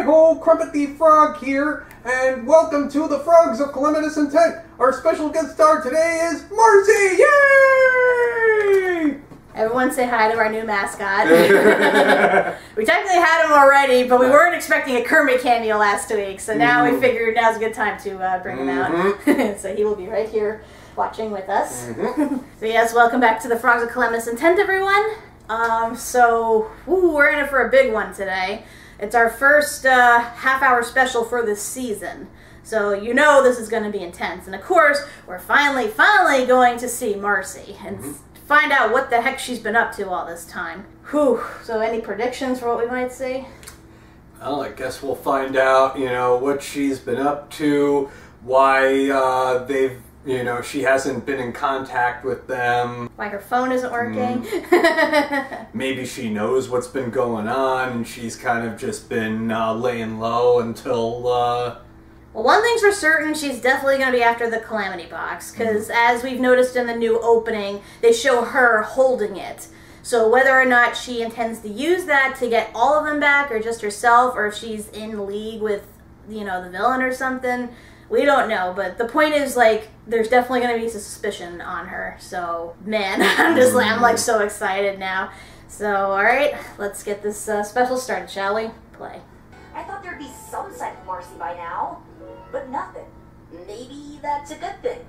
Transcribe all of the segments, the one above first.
Hi-ho, Crumpet the Frog here, and welcome to the Frogs of Calamitous Intent. Our special guest star today is Marcy! Yay! Everyone say hi to our new mascot. We technically had him already, but we weren't expecting a Kermit cameo last week, so now we figured now's a good time to bring him out. So he will be right here watching with us. So yes, welcome back to the Frogs of Calamitous Intent, everyone. We're in it for a big one today. It's our first half-hour special for this season. So you know this is going to be intense. And of course, we're finally going to see Marcy and find out what the heck she's been up to all this time. Whew. So any predictions for what we might see? Well, I guess we'll find out, what she's been up to, why she hasn't been in contact with them. Why her phone isn't working. Maybe she knows what's been going on and she's kind of just been laying low until... Well, one thing's for certain, she's definitely going to be after the Calamity Box, because as we've noticed in the new opening, they show her holding it. So whether or not she intends to use that to get all of them back, or just herself, or if she's in league with, the villain or something, we don't know. But the point is, there's definitely going to be suspicion on her. So, man, I'm so excited now. So, alright, let's get this special started, shall we? Play. I thought there'd be some sign of Marcy by now. But nothing. Maybe that's a good thing.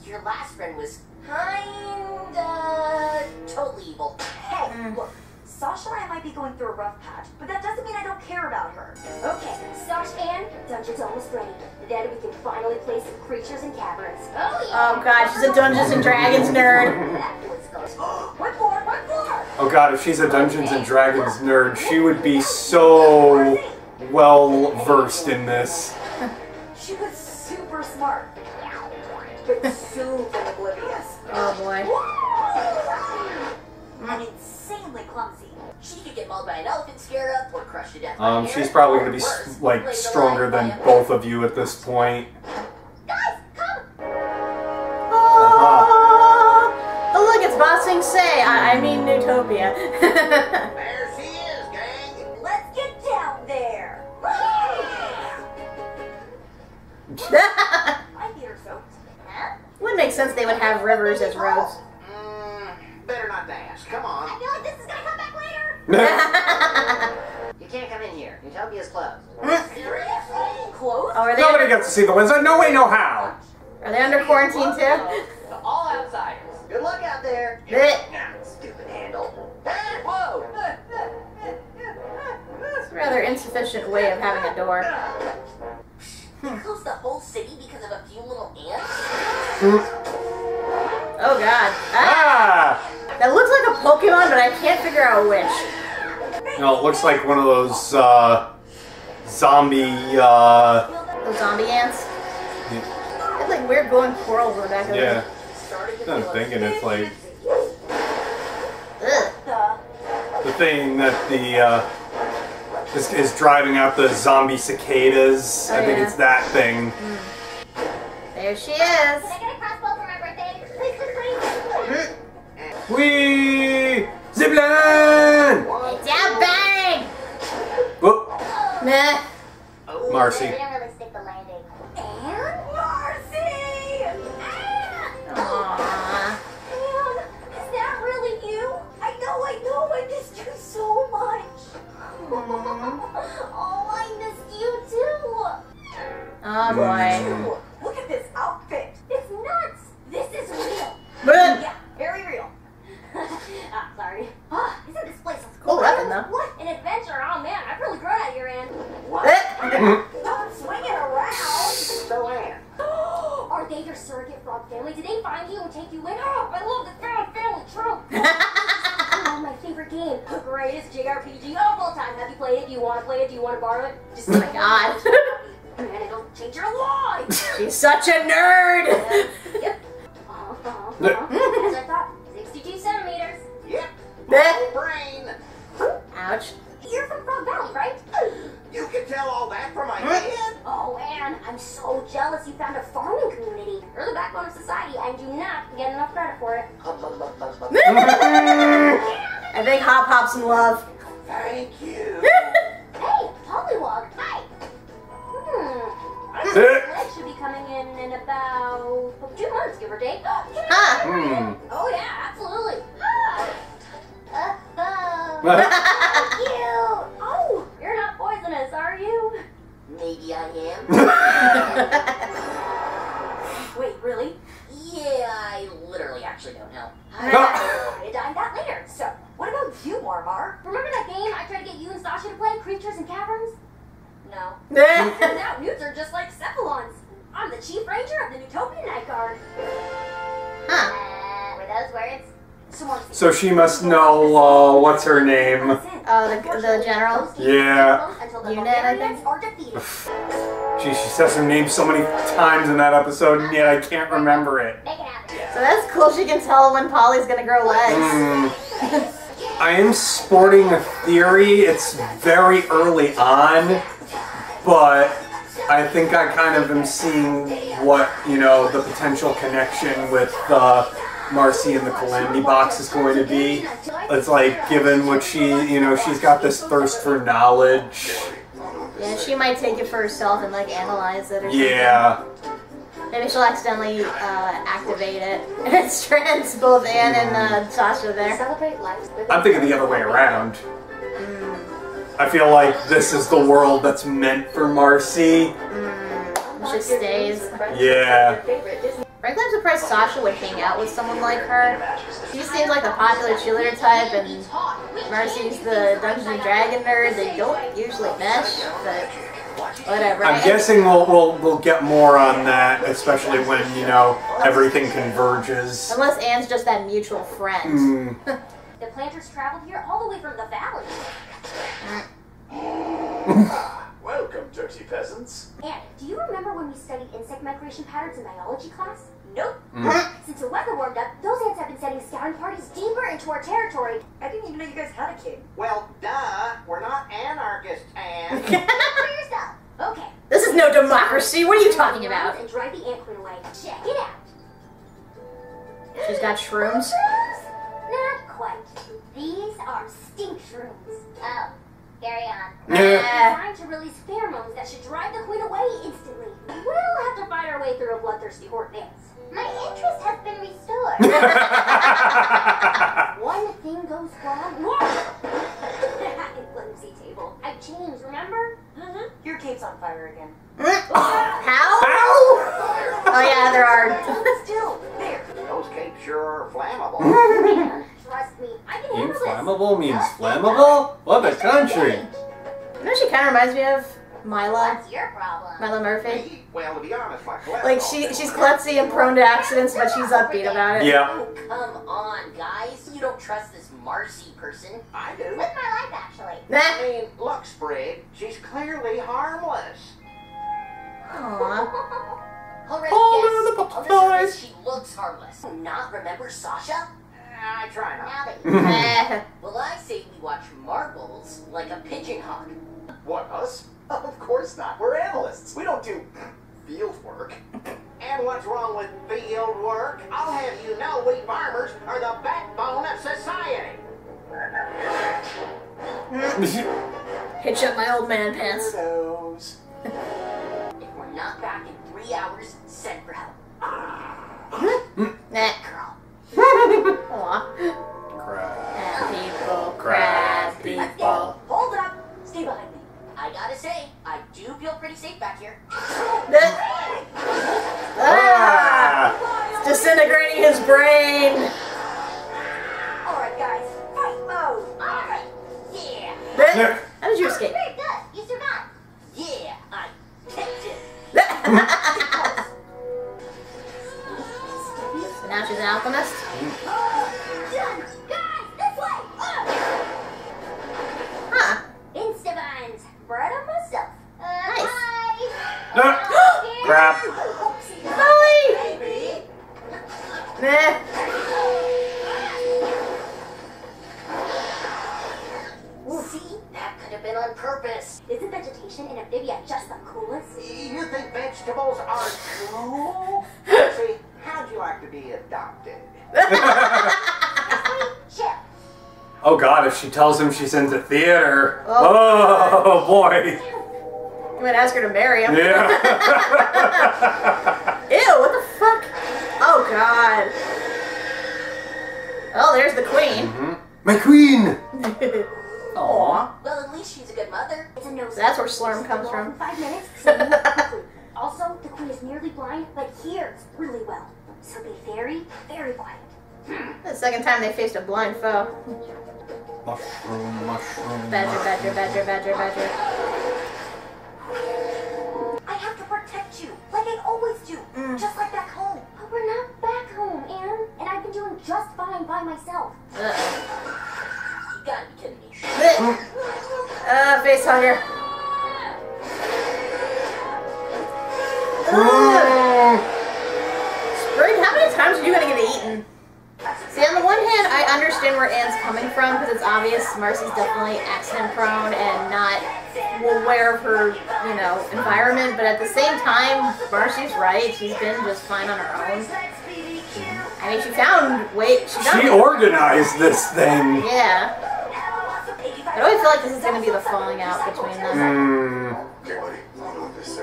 Your last friend was kinda totally evil. Hey, look, Sasha and I might be going through a rough patch, but that doesn't mean I don't care about her. Okay, Sasha and Dungeon's almost ready. Then we can finally play some creatures and caverns. Oh yeah! Oh god, she's a Dungeons and Dragons nerd. One more! Oh god, if she's a Dungeons and Dragons nerd, she would be so well versed in this. She was super smart, but super oblivious. Oh boy. And insanely clumsy. She could get mauled by an elephant scarab or crushed to death. She's probably going to be stronger than both of you at this point. Guys, come! Oh look, it's Bossing Say. I mean Newtopia. There she is, gang. Let's get down there. I'm here, so. Huh? Wouldn't make sense they would have rivers as roads. Better not to ask. Come on. I feel like this is gonna come back later. You can't come in here. Newtopia's closed. Seriously? Close? Oh, are they Nobody gets to see the wizard. No way, no how. Are they under quarantine too? To all outsiders. Good luck out there. Stupid handle. Hey, whoa! It's a rather insufficient way of having a door. They closed the whole city because of a few little ants? Oh god. Ah! That looks like a Pokemon, but I can't figure out which. No, it looks like one of those zombie Those zombie ants? Yeah. It's like weird glowing corals on the back of Yeah. I'm thinking it's like the thing that is driving out the zombie cicadas. Oh, I think it's that thing. There she is. Can I get a crossbow for my birthday? Please. Whee! Zipline! It's out bang! Whoop. Meh. Marcy. They didn't really stick the landing. And Marcy! Aww. Man, is that really you? I know, I missed you so much. Oh, I missed you too. Oh boy. Look at this outfit. It's nuts. This is real. Yeah, very real. Sorry. Isn't this place Cool weapon though. What an adventure. Oh man, I've really grown out your end. What? Don't swing it around. So, Anne. Are they your surrogate frog family? Did they find you and take you in? Oh, I love the found family trope. Oh, my favorite game. The greatest JRPG of all time. Have you played it? Do you want to play it? Do you want to borrow it? Just Oh my god. Man, it'll change your life. She's such a nerd! Yep. As I thought, 62 centimeters. Yep. Meh. Whole brain. Ouch. You're from Frog Valley, right? You can tell all that from my head. Oh, Anne, I'm so jealous you found a farming community. You're the backbone of society and do not get enough credit for it. I think Hop Hop's in love. Thank you. Hey, Pollywog. Hi. I am. Wait, really? Yeah, I literally actually don't know. I'm gonna dive that later. So, what about you, Marmar? Remember that game I tried to get you and Sasha to play, Creatures and Caverns? No. Turns out newts are just like cephalons. I'm the chief ranger of the Newtopia Night Guard. Huh. Were those words? So she must know, what's her name? The general? Yeah. Unit, I think. Gee, she says her name so many times in that episode, and yet I can't remember it. So that's cool, she can tell when Polly's gonna grow legs. I am sporting a theory. It's very early on, but I think I kind of am seeing what, the potential connection with Marcy and the Calamity Box is going to be. It's like, given what she's got this thirst for knowledge. Yeah, she might take it for herself and, analyze it or something. Yeah. Maybe she'll accidentally activate it. And it strands both Anne and Sasha there. I'm thinking the other way around. I feel like this is the world that's meant for Marcy. She stays. Yeah. Frankly, I'm surprised Sasha would hang out with someone like her. She seems like the popular cheerleader type, and Marcy's the Dungeons and Dragons nerd. They don't usually mesh, but whatever. I'm guessing we'll get more on that, especially when everything converges. Unless Anne's just that mutual friend. The Plantars traveled here all the way from the valley. Welcome, dirty peasants. Anne, do you remember when we studied insect migration patterns in biology class? Nope. Since the weather warmed up, those ants have been sending scouting parties deeper into our territory. I didn't even know you guys had a king. Well, duh. We're not anarchists, Anne. For yourself. Okay. This is no democracy. What are you talking about? And drive the ant queen away. Check it out. She's got shrooms. Not quite. These are stink shrooms. Oh. Carry on. Yeah. Designed to release pheromones that should drive the queen away instantly. We'll have to fight our way through a bloodthirsty horde dance. My interest has been restored. One thing goes wrong. Flimsy table. I've changed, remember? Your cape's on fire again. How? Oh yeah, there are. Still, there. Those capes sure are flammable. Man, trust me, I can handle this. Inflammable means flammable? What a country! She kind of reminds me of Mila. What's your problem? Mila Murphy. Hey, well, to be honest, my cholesterol... Like, she's klutzy and prone to accidents, but she's upbeat about it. Yeah. Oh, come on, guys. You don't trust this Marcy person. I do. With my life, actually. I mean, look, Sprig, she's clearly harmless. Aww. Alright, Oh, yes. the On the butterflies. surface, she looks harmless. Not remember Sasha? I try not. Now that Well, I say we watch marbles like a pigeon hawk. What, us? Of course not. We're analysts. We don't do field work. And what's wrong with field work? I'll have you know we farmers are the backbone of society. Hitch up my old man pants. Weirdos. If we're not back in 3 hours, send for help. Nah. Girl. Aw. Crap. Crab people. Hold up. Stay behind me. I gotta say, I do feel pretty safe back here. Ah! It's disintegrating his brain. Alright, guys. Fight mode. Alright. Yeah. How did you escape? Very good. You survived. Yeah, I kept it. So now she's an alchemist. Done. Guys, this way. Huh. Insta-vines. Brought them myself. Nice. Bye. Crap. Molly! Nah. See? That could have been on purpose. Isn't vegetation in Amphibia just the coolest? You think vegetables are cool? See, how'd you like to be adopted? Chill. Oh god, if she tells him she's into theater. Oh, Oh boy. You might ask her to marry him. Yeah. Ew, what the fuck? Oh god. Oh, there's the queen. My queen! Aw. Well, at least she's a good mother. It's a no. That's where Slurm comes Well, from. in 5 minutes, so move quickly. Also, the queen is nearly blind, but hears really well. So be very, very quiet. The second time they faced a blind foe. Mushroom, mushroom. Badger, badger, badger, badger, badger. I have to protect you, like I always do. Just like back home. But we're not back home, Anne. And I've been doing just fine by myself. You gotta be kidding me. Face hugger. Spring, how many times are you gonna get eaten? See, on the one hand, I understand where Anne's coming from, because it's obvious Marcy's definitely accident prone and not aware of her, you know, environment, but at the same time, Marcy's right, she's been just fine on her own. I mean, she organized this thing. Yeah. I always feel like this is going to be the falling out between them.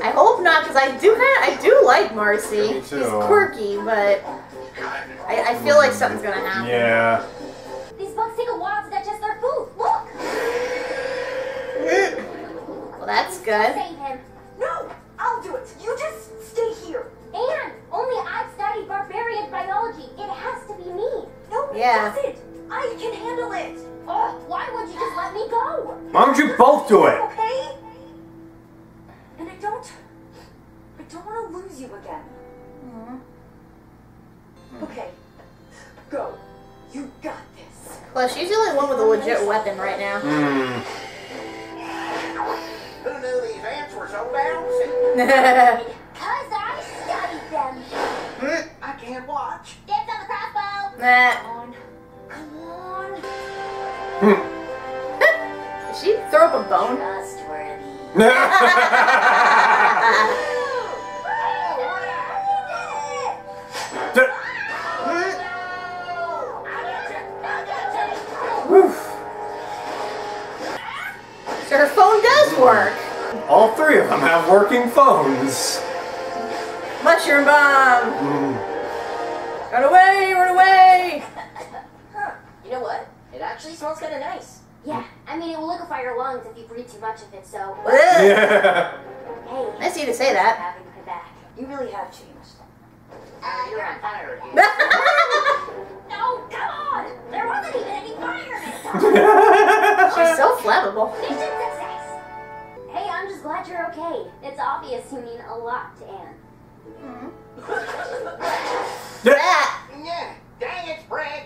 I hope not, because I do like Marcy. She's quirky, but I feel like something's going to happen. Yeah. These bugs take a while to digest their food. Look! Well, that's good. Save him. No! I'll do it. You just stay here. And only I've studied barbarian biology. It has to be me. No, Yeah. that's it. I can handle it. Oh, why would you just let me go? Why don't you both do it? Okay? And I don't want to lose you again. Okay. Go. You got this. Plus, she's the only one with a legit weapon right now. Who knew these ants were so bouncy? Because I studied them. I can't watch. Dibs on the crossbow. Nah. Come on. Did she throw up a bone? Trustworthy. So her phone does work. All three of them have working phones. Mushroom bomb. Run away, run away. Huh. You know what? It actually smells kind of nice. Yeah, I mean, it will liquefy your lungs if you breathe too much of it, so... Yeah. Hey. Nice of you to say that. Having my back. You really have changed. You're on fire again. No, come on! There wasn't even any fire this time! She's so flammable. Mission success! Hey, I'm just glad you're okay. It's obvious you mean a lot to Anne. That. Yeah, dang it, Bragg.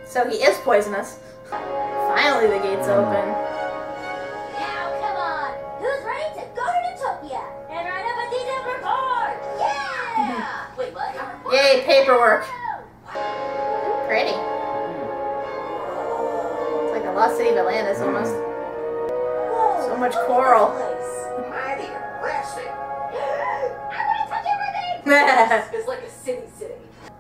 So he is poisonous. Finally the gate's open. Now, come on! Who's ready to go to Newtopia and write up a detailed report? Yeah! Wait, what? Yay, paperwork. Pretty. It's like the lost city of Atlantis almost. Whoa, So much coral. Mighty impressive. I want to touch everything! It's like a city.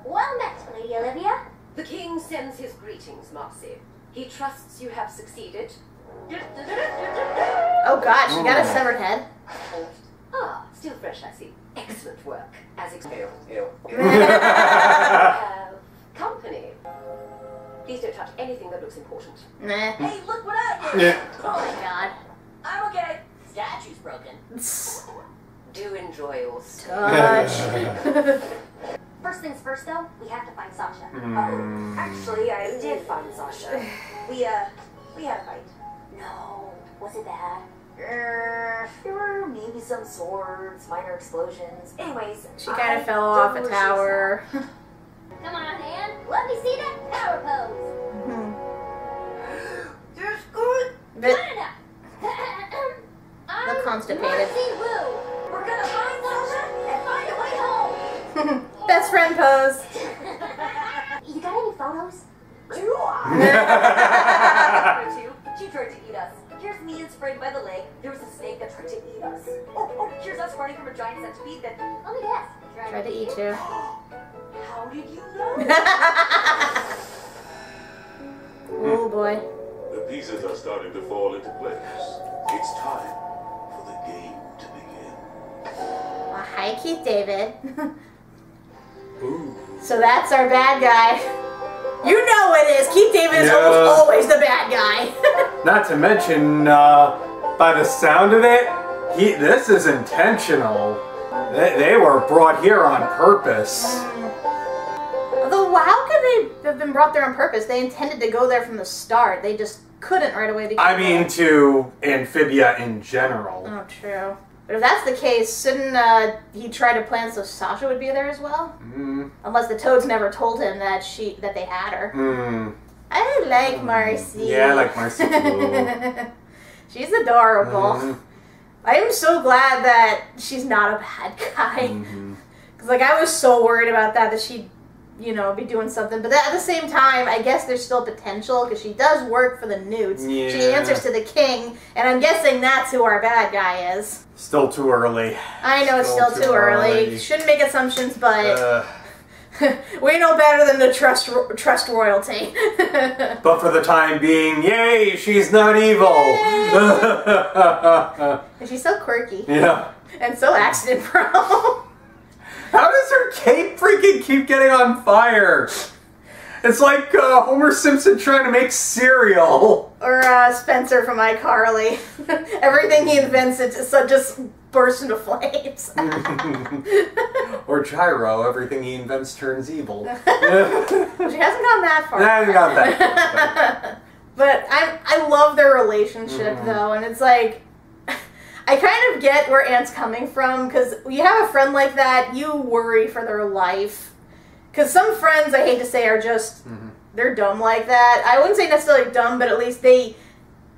Well met, Lady Olivia. The king sends his greetings, Marcy. He trusts you have succeeded. Oh god, she got a severed head. Ah, still fresh, I see. Excellent work. As expected. Ew. Have company. Please don't touch anything that looks important. Nah. Hey, look what I did! Yeah. Oh my god. I'm okay. Statue's broken. Do enjoy your stay. Touch. First things first, though, we have to find Sasha. Oh, actually, I did find Sasha. We had a fight. No. Was it bad? There were maybe some swords, minor explosions. Anyways, She kind of fell off a tower. Come on, Anne. Let me see that power pose. Just good. Good enough. I'm constipated. Marcy Wu. We're gonna find Sasha and find a way home. Best friend pose. You got any photos? She tried to eat us. Here's me and sprayed by the lake. There was a snake that tried to eat us. Oh, here's us running from a giant centipede that... Let me guess. Tried to eat you. How did you know? Oh boy. The pieces are starting to fall into place. It's time for the game to begin. Well, hi, Keith David. So that's our bad guy. You know it is. Keith David is almost always the bad guy. Not to mention, by the sound of it, this is intentional. They were brought here on purpose. Although, how could they have been brought there on purpose? They intended to go there from the start. They just couldn't right away. I mean, to Amphibia in general. Oh, true. But if that's the case, shouldn't he try to plan so Sasha would be there as well? Unless the Toads never told him that they had her. I like Marcy. Yeah, I like Marcy too. She's adorable. I am so glad that she's not a bad guy. Because like I was so worried about that she'd, you know, be doing something. But at the same time, I guess there's still potential because she does work for the Newts. Yeah. She answers to the king, and I'm guessing that's who our bad guy is. Still too early. I know it's still too early. Shouldn't make assumptions, but we know better than to trust royalty. But for the time being, yay, she's not evil. And she's so quirky. Yeah. And so accident prone. How does her cape freaking keep getting on fire? It's like Homer Simpson trying to make cereal. Or Spencer from iCarly. Everything he invents just bursts into flames. Or Gyro, everything he invents turns evil. She hasn't gone that far. I haven't gone that far. But I love their relationship though, and it's like I kind of get where Anne's coming from, because when you have a friend like that, you worry for their life. Because some friends, I hate to say, are just, they're dumb like that. I wouldn't say necessarily dumb, but at least they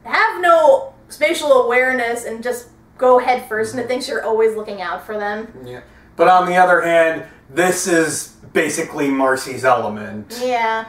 have no spatial awareness and just go head first and it thinks you're always looking out for them. Yeah. But on the other hand, this is basically Marcy's element. Yeah.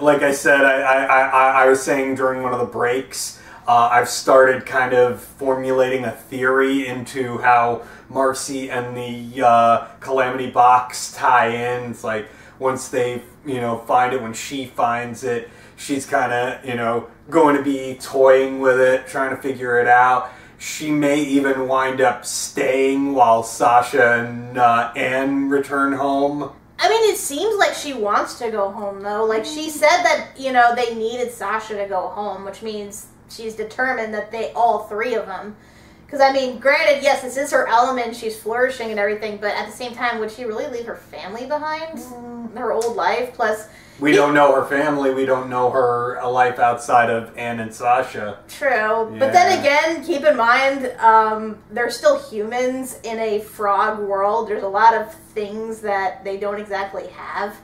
Like I said, I was saying during one of the breaks, I've started kind of formulating a theory into how Marcy and the Calamity Box tie in. It's like once they, you know, find it, when she finds it, she's kind of, going to be toying with it, trying to figure it out. She may even wind up staying while Sasha and Anne return home. I mean, it seems like she wants to go home, though. Like, she said that, they needed Sasha to go home, which means she's determined that all three of them. Because, I mean, granted, yes, this is her element, she's flourishing and everything, but at the same time, would she really leave her family behind? Her old life? Plus... We don't know her family, we don't know her life outside of Anne and Sasha. True, yeah. But then again, keep in mind, they're still humans in a frog world. There's a lot of things that they don't exactly have.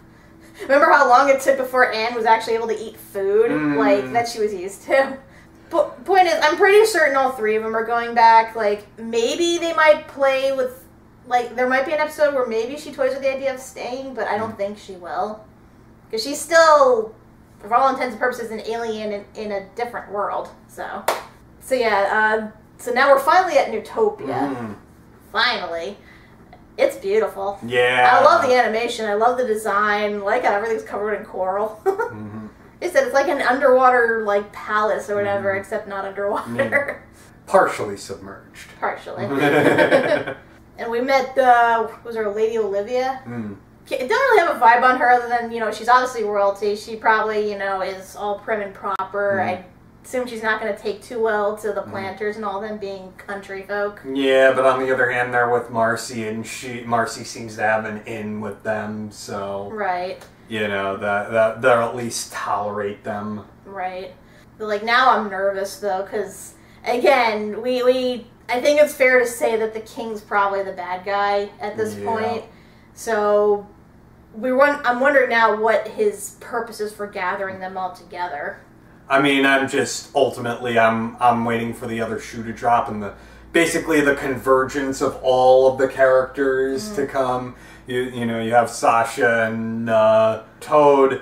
Remember how long it took before Anne was actually able to eat food, like, that she was used to? But point is, I'm pretty certain all three of them are going back. Like, maybe they might play with, like, there might be an episode where maybe she toys with the idea of staying, but I don't think she will. Because she's still, for all intents and purposes, an alien in a different world. So yeah, so now we're finally at Newtopia. Finally. It's beautiful. Yeah. I love the animation. I love the design. I like how everything's covered in coral. It's like an underwater, like, palace or whatever, except not underwater. Partially submerged. Partially. And we met, was her Lady Olivia? It doesn't really have a vibe on her other than, she's obviously royalty. She probably, is all prim and proper. I assume she's not going to take too well to the Plantars and all them being country folk. Yeah, but on the other hand, they're with Marcy, and Marcy seems to have an in with them, so... Right. That they'll at least tolerate them. Right. But, like, now I'm nervous, though, because, again, I think it's fair to say that the king's probably the bad guy at this point. So... I'm wondering now what his purpose is for gathering them all together. I mean, I'm waiting for the other shoe to drop and basically the convergence of all of the characters to come. You have Sasha and Toad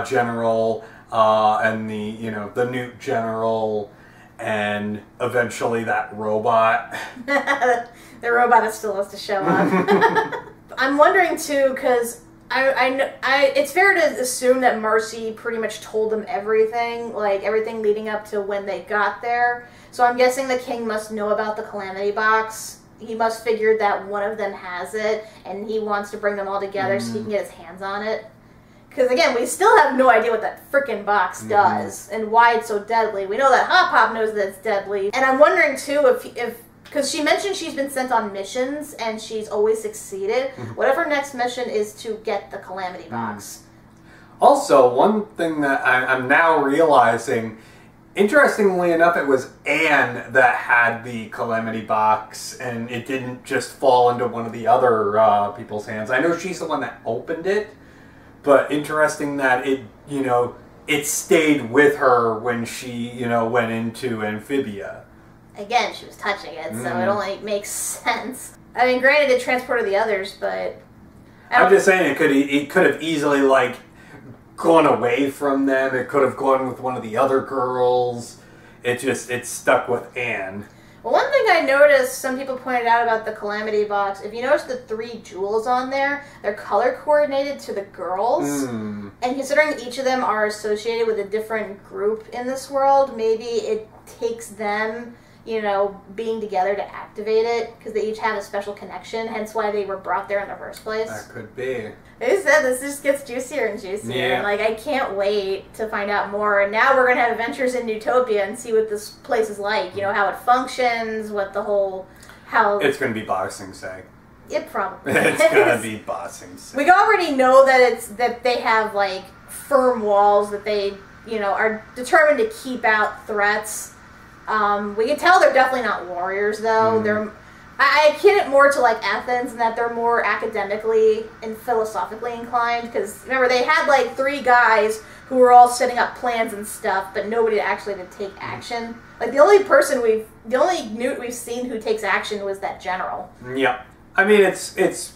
General and the Newt General and eventually that robot. The robot that still has to show up. I'm wondering too, because it's fair to assume that Marcy pretty much told them everything, like everything leading up to when they got there. So I'm guessing the king must know about the Calamity Box. He must figure that one of them has it, and he wants to bring them all together so he can get his hands on it. Because again, we still have no idea what that frickin' box does and why it's so deadly. We know that Hot Pop knows that it's deadly. And I'm wondering too if because she mentioned she's been sent on missions and she's always succeeded. What if her next mission is to get the Calamity Box? Also, one thing that I'm now realizing, interestingly enough, it was Anne that had the Calamity Box, and it didn't just fall into one of the other people's hands. I know she's the one that opened it, but interesting that it, you know, it stayed with her when she, you know, went into Amphibia. Again, she was touching it, so it only makes sense. I mean, granted, it transported the others, but I'm just saying it could have easily like gone away from them. It could have gone with one of the other girls. It stuck with Anne. Well, one thing I noticed, some people pointed out about the Calamity Box, if you notice the 3 jewels on there, they're color coordinated to the girls. And considering each of them are associated with a different group in this world, maybe it takes them, you know, being together to activate it, because they each have a special connection, hence why they were brought there in the first place. That could be. They said this just gets juicier and juicier. Yeah. And, like, I can't wait to find out more. And now we're going to have adventures in Newtopia and see what this place is like. You know, how it functions, what the whole... how... It's going to be Boxing Day. It probably It's going to be Boxing Day. We already know that they have, like, firm walls that they, you know, are determined to keep out threats. We can tell they're definitely not warriors, though. They're... I akin it more to, like, Athens, in that they're more academically and philosophically inclined, because, remember, they had, like, 3 guys who were all setting up plans and stuff, but nobody actually to take action. Like, the only Newt we've seen who takes action was that general. Yeah. I mean, it's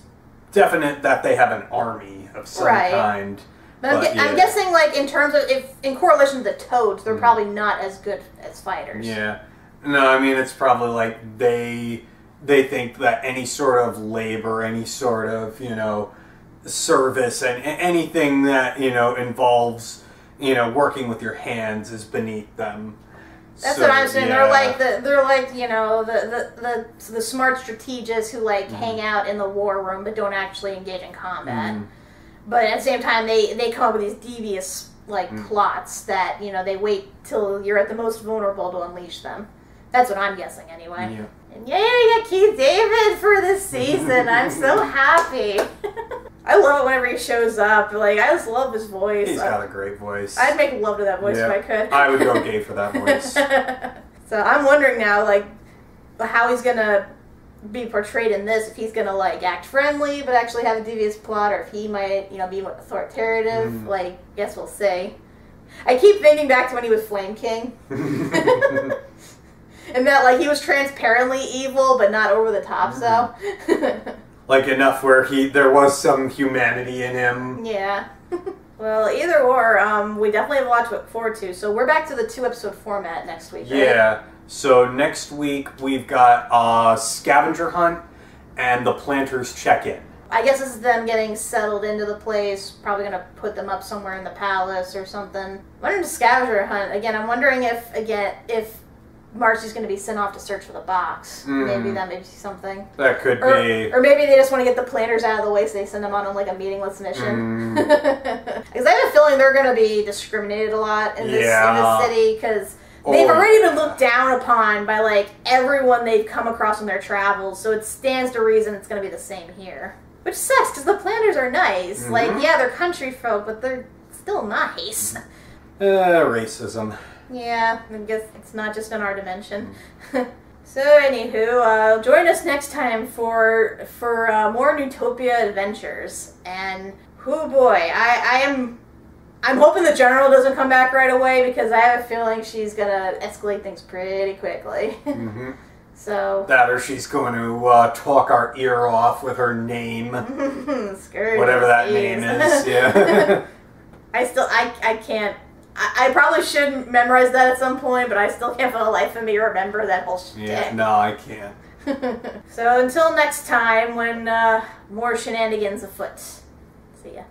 definite that they have an army of some kind. But I'm guessing, like, in terms of, in correlation to the Toads, they're probably not as good as fighters. Yeah. No, I mean, it's probably, like, they think that any sort of labor, any sort of, you know, service, and anything that, you know, involves, you know, working with your hands is beneath them. That's what I'm saying. Yeah. They're like you know the smart strategists who like hang out in the war room but don't actually engage in combat. But at the same time, they come up with these devious like plots that, you know, they wait till you're at the most vulnerable to unleash them. That's what I'm guessing anyway. Yeah. And yay, we got Keith David for this season. I'm so happy. I love it whenever he shows up. Like, I just love his voice. He's got a great voice. I'd make love to that voice if I could. I would go gay for that voice. So I'm wondering now, like, how he's gonna be portrayed in this. If he's gonna, like, act friendly but actually have a devious plot, or if he might, you know, be authoritative. Like, guess we'll see. I keep thinking back to when he was Flame King. And that, like, he was transparently evil, but not over the top, so. Like, enough where there was some humanity in him. Yeah. Well, either or, we definitely have a lot to look forward to. So we're back to the 2-episode format next week, right? Yeah. So next week, we've got Scavenger Hunt and the Plantars Check-In. I guess this is them getting settled into the place, probably going to put them up somewhere in the palace or something. I'm wondering, Scavenger Hunt, again, I'm wondering if Marcy's going to be sent off to search for the box. Maybe that may be something. That could be. Or maybe they just want to get the Plantars out of the way, so they send them on like a meaningless mission. Because I have a feeling they're going to be discriminated a lot in this city, because they've already been looked down upon by like everyone they've come across on their travels, so it stands to reason it's going to be the same here. Which sucks, because the Plantars are nice. Like, yeah, they're country folk, but they're still nice. Racism. Yeah, I guess it's not just in our dimension. So, anywho, join us next time for more Newtopia adventures. And, oh boy, I'm hoping the General doesn't come back right away, because I have a feeling she's gonna escalate things pretty quickly. So that, or she's going to talk our ear off with her name. Whatever that name is, yeah. I can't. I probably should memorize that at some point, but I still can't for the life of me remember that whole shit. Yeah, no, I can't. So until next time, when more shenanigans afoot. See ya.